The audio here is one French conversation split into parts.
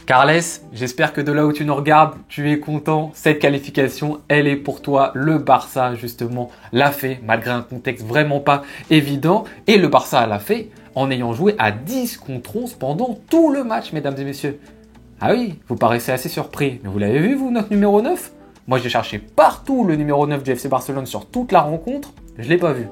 Carles, j'espère que de là où tu nous regardes, tu es content. Cette qualification, elle est pour toi. Le Barça, justement, l'a fait malgré un contexte vraiment pas évident. Et le Barça l'a fait en ayant joué à 10 contre 11 pendant tout le match, mesdames et messieurs. Ah oui, vous paraissez assez surpris. Mais vous l'avez vu, vous, notre numéro 9 ? Moi, j'ai cherché partout le numéro 9 du FC Barcelone sur toute la rencontre. Je ne l'ai pas vu.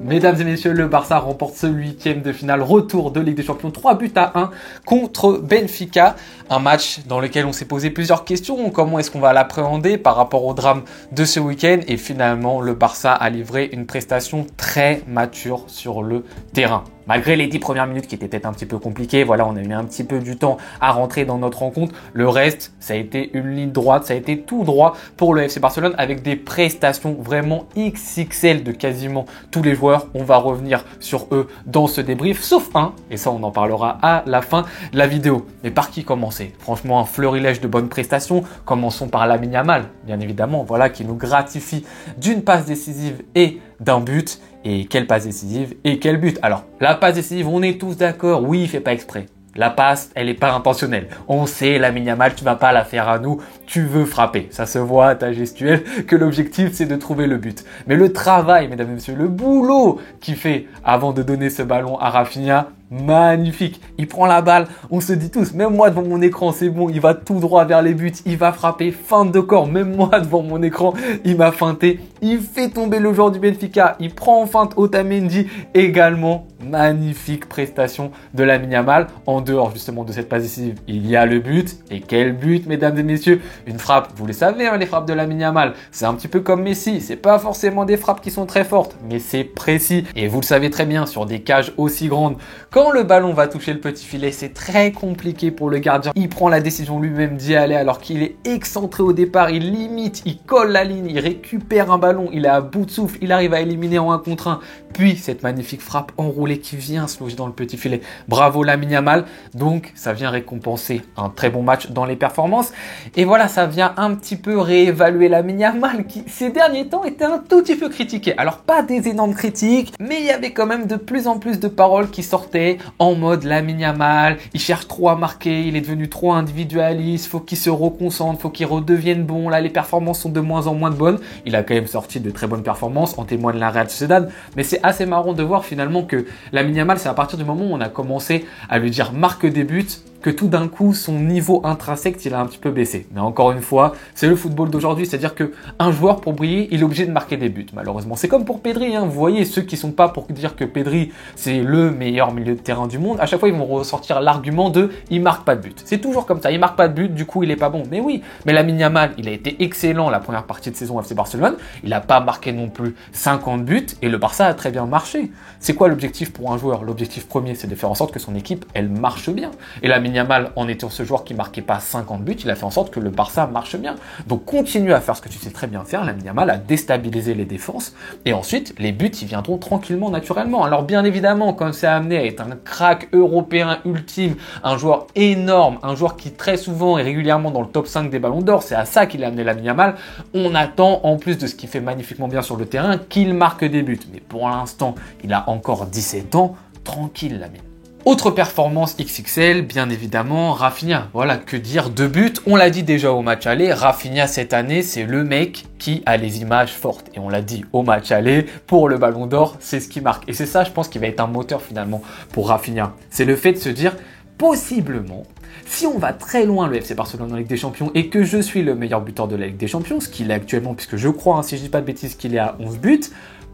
Mesdames et messieurs, le Barça remporte ce 8e de finale retour de Ligue des Champions, 3-1 contre Benfica. Un match dans lequel on s'est posé plusieurs questions. Comment est-ce qu'on va l'appréhender par rapport au drame de ce week-end? Et finalement, le Barça a livré une prestation très mature sur le terrain. Malgré les 10 premières minutes qui étaient peut-être un petit peu compliquées, voilà, on a mis un petit peu du temps à rentrer dans notre rencontre. Le reste, ça a été une ligne droite, ça a été tout droit pour le FC Barcelone avec des prestations vraiment XXL de quasiment tous les joueurs. On va revenir sur eux dans ce débrief, sauf un, et ça on en parlera à la fin de la vidéo. Mais par qui commencer? Franchement, un florilège de bonnes prestations. Commençons par Lamine Yamal, bien évidemment, voilà, qui nous gratifie d'une passe décisive et d'un but. Et quelle passe décisive et quel but. Alors, la passe décisive, on est tous d'accord, oui, il fait pas exprès. La passe, elle est pas intentionnelle. On sait, Lamine Yamal, tu vas pas la faire à nous, tu veux frapper. Ça se voit à ta gestuelle que l'objectif, c'est de trouver le but. Mais le travail, mesdames et messieurs, le boulot qu'il fait avant de donner ce ballon à Rafinha, magnifique. Il prend la balle, on se dit tous, même moi devant mon écran, c'est bon, il va tout droit vers les buts, il va frapper, feinte de corps, même moi devant mon écran, il m'a feinté, il fait tomber le joueur du Benfica, il prend en feinte Otamendi également. Magnifique prestation de Lamine Yamal. En dehors justement de cette passe décisive, il y a le but. Et quel but, mesdames et messieurs. Une frappe, vous le savez, hein, les frappes de Lamine Yamal, c'est un petit peu comme Messi. C'est pas forcément des frappes qui sont très fortes, mais c'est précis. Et vous le savez très bien, sur des cages aussi grandes, quand le ballon va toucher le petit filet, c'est très compliqué pour le gardien. Il prend la décision lui-même d'y aller alors qu'il est excentré au départ. Il limite, il colle la ligne, il récupère un ballon, il est à bout de souffle, il arrive à éliminer en 1 contre 1. Puis cette magnifique frappe enroulée qui vient se loger dans le petit filet. Bravo Lamine Yamal. Donc ça vient récompenser un très bon match dans les performances. Et voilà, ça vient un petit peu réévaluer Lamine Yamal qui ces derniers temps était un tout petit peu critiqué. Alors pas des énormes critiques, mais il y avait quand même de plus en plus de paroles qui sortaient en mode Lamine Yamal, il cherche trop à marquer, il est devenu trop individualiste, faut qu'il se reconcentre, faut qu'il redevienne bon. Là les performances sont de moins en moins bonnes. Il a quand même sorti de très bonnes performances, en témoigne la Real Sociedad, mais c'est assez marrant de voir finalement que Lamine Yamal, c'est à partir du moment où on a commencé à lui dire marque des buts que tout d'un coup son niveau intrinsèque il a un petit peu baissé. Mais encore une fois, c'est le football d'aujourd'hui, c'est-à-dire que un joueur pour briller, il est obligé de marquer des buts. Malheureusement, c'est comme pour Pedri, hein. Vous voyez ceux qui sont pas pour dire que Pedri c'est le meilleur milieu de terrain du monde, à chaque fois ils vont ressortir l'argument de il marque pas de but. C'est toujours comme ça, il marque pas de but, du coup il est pas bon. Mais oui, mais Lamine Yamal, il a été excellent la première partie de saison FC Barcelone, il a pas marqué non plus 50 buts et le Barça a très bien marché. C'est quoi l'objectif pour un joueur? L'objectif premier, c'est de faire en sorte que son équipe elle marche bien. Et Lamine Yamal, en étant ce joueur qui marquait pas 50 buts, il a fait en sorte que le Barça marche bien. Donc continue à faire ce que tu sais très bien faire, Lamine Yamal, à déstabiliser les défenses. Et ensuite, les buts, ils viendront tranquillement, naturellement. Alors bien évidemment, comme c'est amené à être un crack européen ultime, un joueur énorme, un joueur qui très souvent et régulièrement dans le top 5 des ballons d'or, c'est à ça qu'il a amené Lamine Yamal, on attend, en plus de ce qu'il fait magnifiquement bien sur le terrain, qu'il marque des buts. Mais pour l'instant, il a encore 17 ans, tranquille Lamine. Autre performance XXL, bien évidemment, Rafinha. Voilà, que dire, 2 buts. On l'a dit déjà au match aller, Rafinha cette année, c'est le mec qui a les images fortes. Et on l'a dit au match aller, pour le Ballon d'Or, c'est ce qui marque. Et c'est ça, je pense, qui va être un moteur finalement pour Rafinha. C'est le fait de se dire, possiblement, si on va très loin le FC Barcelone en Ligue des Champions et que je suis le meilleur buteur de la Ligue des Champions, ce qu'il est actuellement, puisque je crois, hein, si je dis pas de bêtises, qu'il est à 11 buts,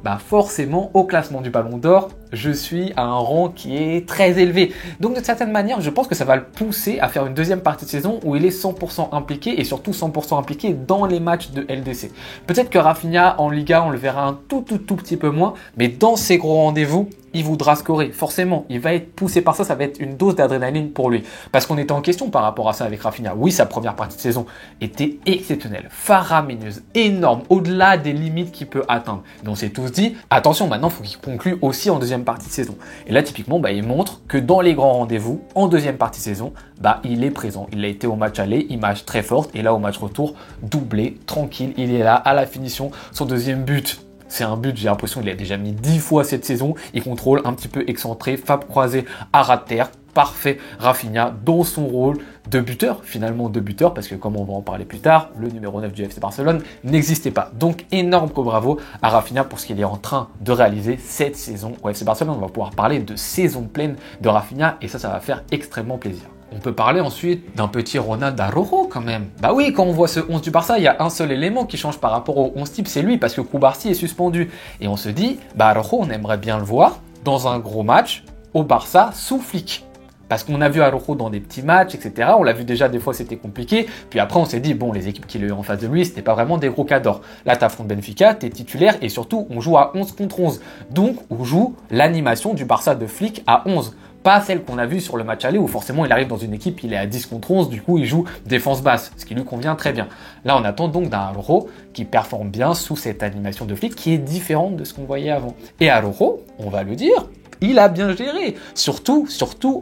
bah forcément, au classement du Ballon d'Or, je suis à un rang qui est très élevé. Donc de certaine manière, je pense que ça va le pousser à faire une deuxième partie de saison où il est 100% impliqué et surtout 100% impliqué dans les matchs de LDC. Peut-être que Rafinha en Liga, on le verra un tout petit peu moins, mais dans ces gros rendez-vous, il voudra scorer. Forcément, il va être poussé par ça, ça va être une dose d'adrénaline pour lui. Parce qu'on était en question par rapport à ça avec Rafinha. Oui, sa première partie de saison était exceptionnelle, faramineuse, énorme, au-delà des limites qu'il peut atteindre. Donc on s'est tous dit, attention, maintenant, il faut qu'il conclue aussi en deuxième partie de saison. Et là, typiquement, il montre que dans les grands rendez-vous, en deuxième partie de saison, il est présent. Il a été au match aller, image très forte, et là, au match retour, doublé, tranquille, il est là, à la finition, son deuxième but. c'est un but, j'ai l'impression qu'il a déjà mis 10 fois cette saison. Il contrôle un petit peu excentré, Fab croisé à ras de terre. Parfait, Rafinha dans son rôle de buteur, finalement de buteur, parce que comme on va en parler plus tard, le numéro 9 du FC Barcelone n'existait pas. Donc énorme bravo à Rafinha pour ce qu'il est en train de réaliser cette saison au FC Barcelone. On va pouvoir parler de saison pleine de Rafinha et ça va faire extrêmement plaisir. On peut parler ensuite d'un petit Ronald Araujo quand même. Bah oui, quand on voit ce 11 du Barça, il y a un seul élément qui change par rapport au 11 type, c'est lui, parce que Cubarsí est suspendu. Et on se dit, bah Araujo, on aimerait bien le voir dans un gros match au Barça sous Flick. Parce qu'on a vu Araujo dans des petits matchs, etc. On l'a vu déjà, des fois c'était compliqué. Puis après on s'est dit, bon, les équipes qui l'ont eu en face de lui, c'était pas vraiment des gros cadors. Là t'affrontes Benfica, t'es titulaire et surtout on joue à 11 contre 11. Donc on joue l'animation du Barça de Flick à 11. Pas celle qu'on a vue sur le match aller où forcément il arrive dans une équipe, il est à 10 contre 11, du coup il joue défense basse, ce qui lui convient très bien. Là on attend donc d'un Araujo qui performe bien sous cette animation de Flick qui est différente de ce qu'on voyait avant. Et Araujo, on va le dire, il a bien géré, surtout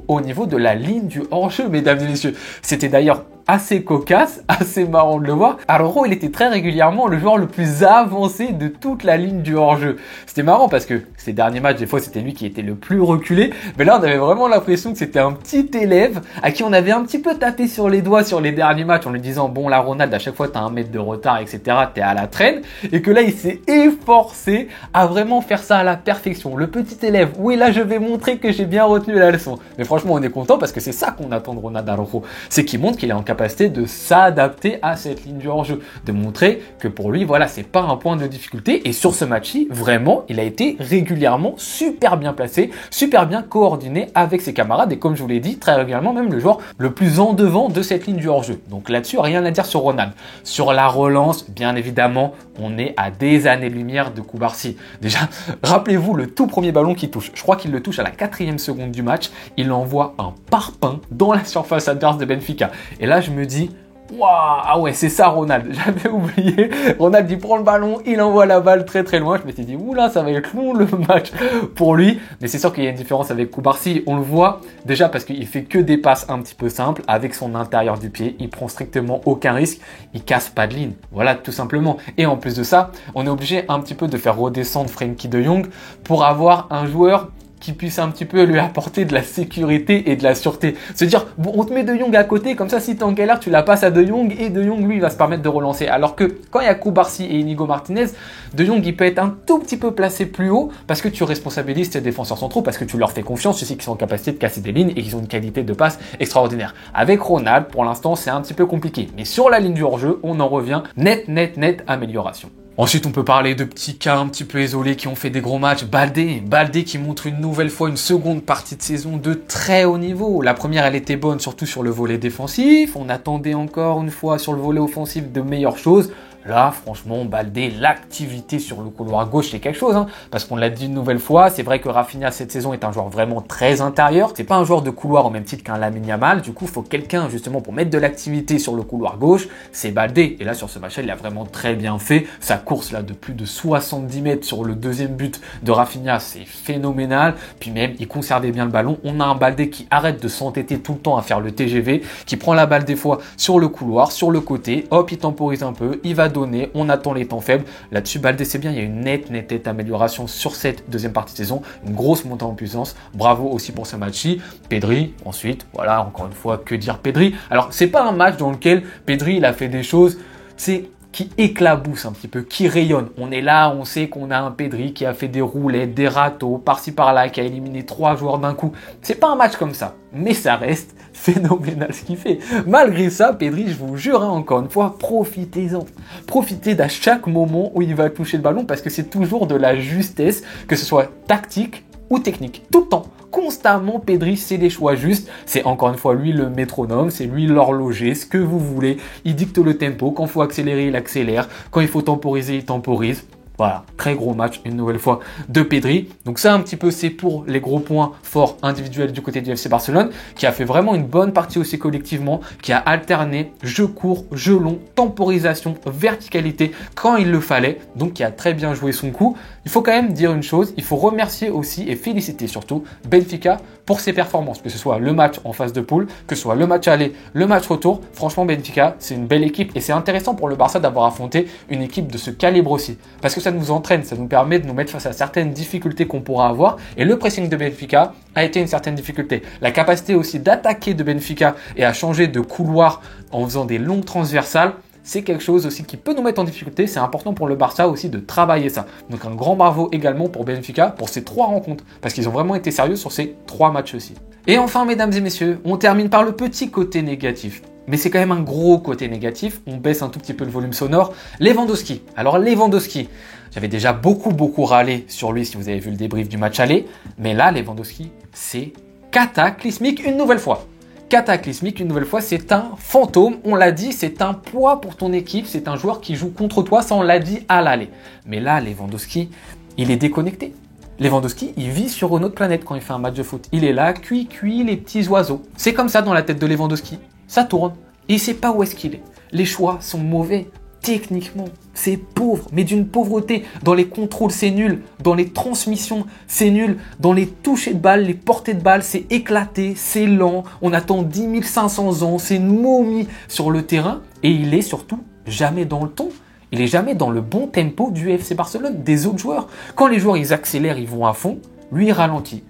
au niveau de la ligne du hors-jeu, mesdames et messieurs. C'était d'ailleurs assez cocasse, assez marrant de le voir. Araujo, il était très régulièrement le joueur le plus avancé de toute la ligne du hors-jeu. C'était marrant parce que ces derniers matchs, des fois, c'était lui qui était le plus reculé. Mais là, on avait vraiment l'impression que c'était un petit élève à qui on avait un petit peu tapé sur les doigts sur les derniers matchs en lui disant, bon, là, Ronald, à chaque fois, t'as 1 mètre de retard, etc. T'es à la traîne. Et que là, il s'est efforcé à vraiment faire ça à la perfection. Le petit élève, oui, là, je vais montrer que j'ai bien retenu la leçon. Mais franchement, on est content parce que c'est ça qu'on attend de Ronald Araujo. C'est qu'il montre qu'il est en capacité de s'adapter à cette ligne du hors-jeu, de montrer que pour lui, voilà, c'est pas un point de difficulté. Et sur ce match-ci, vraiment, il a été régulièrement super bien placé, super bien coordonné avec ses camarades et comme je vous l'ai dit, très régulièrement même le joueur le plus en devant de cette ligne du hors-jeu. Donc là-dessus, rien à dire sur Ronald. Sur la relance, bien évidemment, on est à des années-lumière de Cubarsí. Déjà, rappelez-vous le tout premier ballon qu'il touche. Je crois qu'il le touche à la 4e seconde du match. Il envoie un parpaing dans la surface adverse de Benfica. Et là, je me dis, waouh, ah ouais, c'est ça Ronald, j'avais oublié. Ronald, il prend le ballon, il envoie la balle très très loin. Je m'étais dit, oula, ça va être long le match pour lui. Mais c'est sûr qu'il y a une différence avec Cubarsí. On le voit déjà parce qu'il fait que des passes un petit peu simples avec son intérieur du pied. Il prend strictement aucun risque. Il casse pas de ligne. Voilà, tout simplement. Et en plus de ça, on est obligé un petit peu de faire redescendre Frenkie de Jong pour avoir un joueur qui puisse un petit peu lui apporter de la sécurité et de la sûreté. Se dire, bon, on te met De Jong à côté, comme ça, si t'es en galère, tu la passes à De Jong et De Jong, lui, il va se permettre de relancer. Alors que quand il y a Cubarsí et Inigo Martinez, De Jong, il peut être un tout petit peu placé plus haut parce que tu responsabilises tes défenseurs centraux, parce que tu leur fais confiance, tu sais qu'ils sont en capacité de casser des lignes et qu'ils ont une qualité de passe extraordinaire. Avec Ronald, pour l'instant, c'est un petit peu compliqué. Mais sur la ligne du hors-jeu, on en revient net amélioration. Ensuite, on peut parler de petits cas un petit peu isolés qui ont fait des gros matchs. Baldé qui montre une nouvelle fois une seconde partie de saison de très haut niveau. La première, elle était bonne, surtout sur le volet défensif. On attendait encore une fois sur le volet offensif de meilleures choses. Là, franchement, Baldé, l'activité sur le couloir gauche, c'est quelque chose, hein, parce qu'on l'a dit une nouvelle fois. C'est vrai que Rafinha, cette saison, est un joueur vraiment très intérieur. C'est pas un joueur de couloir au même titre qu'un Lamine Yamal. Du coup, il faut quelqu'un, justement, pour mettre de l'activité sur le couloir gauche. C'est Baldé. Et là, sur ce match-là, il a vraiment très bien fait. Sa course, là, de plus de 70 mètres sur le deuxième but de Rafinha, c'est phénoménal. Puis même, il conservait bien le ballon. On a un Baldé qui arrête de s'entêter tout le temps à faire le TGV, qui prend la balle des fois sur le couloir, sur le côté. Hop, il temporise un peu. Il va donner, on attend les temps faibles. Là-dessus, Baldé, c'est bien, il y a une nette amélioration sur cette deuxième partie de saison, une grosse montée en puissance. Bravo aussi pour ce match-ci. Pedri, ensuite, voilà, encore une fois, que dire Pedri. Alors, c'est pas un match dans lequel Pedri, il a fait des choses, c'est qui éclabousse un petit peu, qui rayonne. On est là, on sait qu'on a un Pedri qui a fait des roulettes, des râteaux, par-ci par-là, qui a éliminé 3 joueurs d'un coup. C'est pas un match comme ça, mais ça reste phénoménal ce qu'il fait. Malgré ça, Pedri, je vous jure, hein, encore une fois, profitez-en. Profitez d'à chaque moment où il va toucher le ballon parce que c'est toujours de la justesse, que ce soit tactique ou technique, tout le temps. Constamment, Pedri, c'est des choix justes. C'est encore une fois lui le métronome, c'est lui l'horloger, ce que vous voulez. Il dicte le tempo. Quand il faut accélérer, il accélère. Quand il faut temporiser, il temporise. Voilà, très gros match une nouvelle fois de Pedri. Donc ça un petit peu c'est pour les gros points forts individuels du côté du FC Barcelone qui a fait vraiment une bonne partie aussi collectivement, qui a alterné jeu court, jeu long, temporisation, verticalité quand il le fallait. Donc qui a très bien joué son coup. Il faut quand même dire une chose, il faut remercier aussi et féliciter surtout Benfica pour ses performances, que ce soit le match en phase de poule, que ce soit le match aller, le match retour. Franchement Benfica c'est une belle équipe et c'est intéressant pour le Barça d'avoir affronté une équipe de ce calibre aussi. Parce que ça nous entraîne, ça nous permet de nous mettre face à certaines difficultés qu'on pourra avoir. Et le pressing de Benfica a été une certaine difficulté. La capacité aussi d'attaquer de Benfica et à changer de couloir en faisant des longues transversales, c'est quelque chose aussi qui peut nous mettre en difficulté. C'est important pour le Barça aussi de travailler ça. Donc un grand bravo également pour Benfica pour ces 3 rencontres, parce qu'ils ont vraiment été sérieux sur ces 3 matchs aussi. Et enfin, mesdames et messieurs, on termine par le petit côté négatif. Mais c'est quand même un gros côté négatif. On baisse un tout petit peu le volume sonore. Lewandowski. Alors Lewandowski, j'avais déjà beaucoup râlé sur lui si vous avez vu le débrief du match aller. Mais là, Lewandowski, c'est cataclysmique une nouvelle fois. Cataclysmique une nouvelle fois, c'est un fantôme. On l'a dit, c'est un poids pour ton équipe. C'est un joueur qui joue contre toi, ça on l'a dit à l'aller. Mais là, Lewandowski, il est déconnecté. Lewandowski, il vit sur une autre planète quand il fait un match de foot. Il est là, cuit les petits oiseaux. C'est comme ça dans la tête de Lewandowski. Ça tourne. Et il ne sait pas où est-ce qu'il est. Les choix sont mauvais. Techniquement, c'est pauvre, mais d'une pauvreté. Dans les contrôles, c'est nul. Dans les transmissions, c'est nul. Dans les touchés de balle, les portées de balle, c'est éclaté, c'est lent. On attend 10 500 ans. C'est une momie sur le terrain. Et il est surtout jamais dans le ton. Il est jamais dans le bon tempo du FC Barcelone, des autres joueurs. Quand les joueurs, ils accélèrent, ils vont à fond. Lui, il ralentit.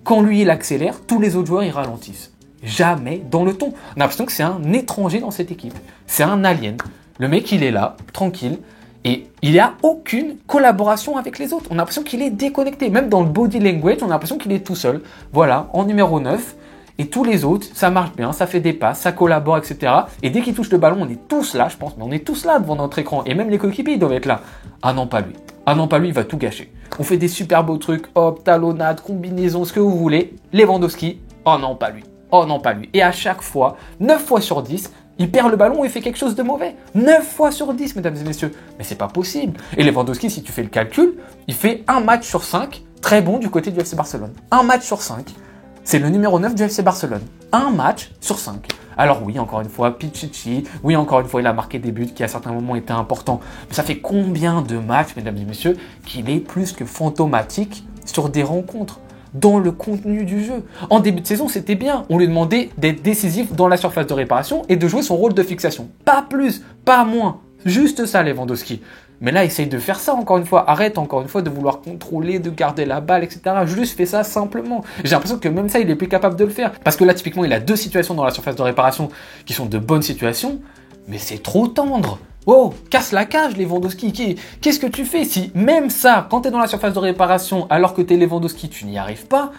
Quand lui, il accélère, tous les autres joueurs, ils ralentissent. Jamais dans le ton. On a l'impression que c'est un étranger dans cette équipe. C'est un alien. Le mec, il est là, tranquille, et il n'y a aucune collaboration avec les autres. On a l'impression qu'il est déconnecté. Même dans le body language, on a l'impression qu'il est tout seul. Voilà, en numéro 9. Et tous les autres, ça marche bien, ça fait des passes, ça collabore, etc. Et dès qu'il touche le ballon, on est tous là, je pense, mais on est tous là devant notre écran. Et même les coéquipiers, ils doivent être là. Ah non, pas lui. Ah non, pas lui, il va tout gâcher. On fait des super beaux trucs, hop, talonnade, combinaison, ce que vous voulez. Lewandowski, oh non, pas lui. Oh non, pas lui. Et à chaque fois, 9 fois sur 10, il perd le ballon et fait quelque chose de mauvais. 9 fois sur 10, mesdames et messieurs. Mais c'est pas possible. Et Lewandowski, si tu fais le calcul, il fait un match sur 5 très bon du côté du FC Barcelone. Un match sur 5. C'est le numéro 9 du FC Barcelone. Un match sur 5. Alors oui, encore une fois, Pichichi. Oui, encore une fois, il a marqué des buts qui à certains moments étaient importants. Mais ça fait combien de matchs, mesdames et messieurs, qu'il est plus que fantomatique sur des rencontres dans le contenu du jeu. En début de saison, c'était bien. On lui demandait d'être décisif dans la surface de réparation et de jouer son rôle de fixation. Pas plus, pas moins. Juste ça, Lewandowski. Mais là, essaye de faire ça encore une fois. Arrête encore une fois de vouloir contrôler, de garder la balle, etc. Juste fais ça simplement. J'ai l'impression que même ça, il est plus capable de le faire. Parce que là, typiquement, il a 2 situations dans la surface de réparation qui sont de bonnes situations. Mais c'est trop tendre. Oh, casse la cage, Lewandowski. Qu'est-ce que tu fais si même ça, quand tu es dans la surface de réparation, alors que tu es Lewandowski, tu n'y arrives pas?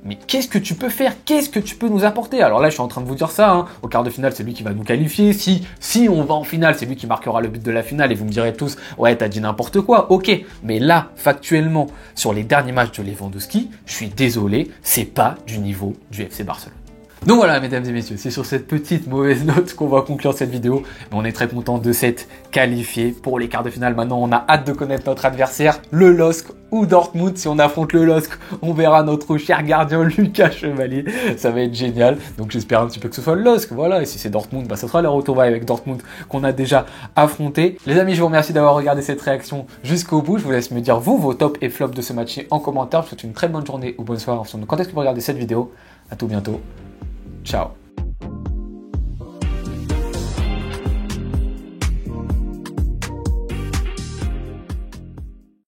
Mais qu'est-ce que tu peux faire? Qu'est-ce que tu peux nous apporter? Alors là, je suis en train de vous dire ça. Hein. Au quart de finale, c'est lui qui va nous qualifier. Si on va en finale, c'est lui qui marquera le but de la finale. Et vous me direz tous, ouais, t'as dit n'importe quoi. Ok, mais là, factuellement, sur les derniers matchs de Lewandowski, je suis désolé, c'est pas du niveau du FC Barcelone. Donc voilà, mesdames et messieurs, c'est sur cette petite mauvaise note qu'on va conclure cette vidéo. Mais on est très content de s'être qualifié pour les quarts de finale. Maintenant, on a hâte de connaître notre adversaire, le LOSC ou Dortmund. Si on affronte le LOSC, on verra notre cher gardien Lucas Chevalier. Ça va être génial. Donc j'espère un petit peu que ce soit le LOSC. Voilà, et si c'est Dortmund, bah, ce sera le retrouvaille avec Dortmund qu'on a déjà affronté. Les amis, je vous remercie d'avoir regardé cette réaction jusqu'au bout. Je vous laisse me dire vous, vos tops et flops de ce match en commentaire. Je vous souhaite une très bonne journée ou bonne soirée en fonction de quand est-ce que vous regardez cette vidéo. À tout bientôt. Ciao.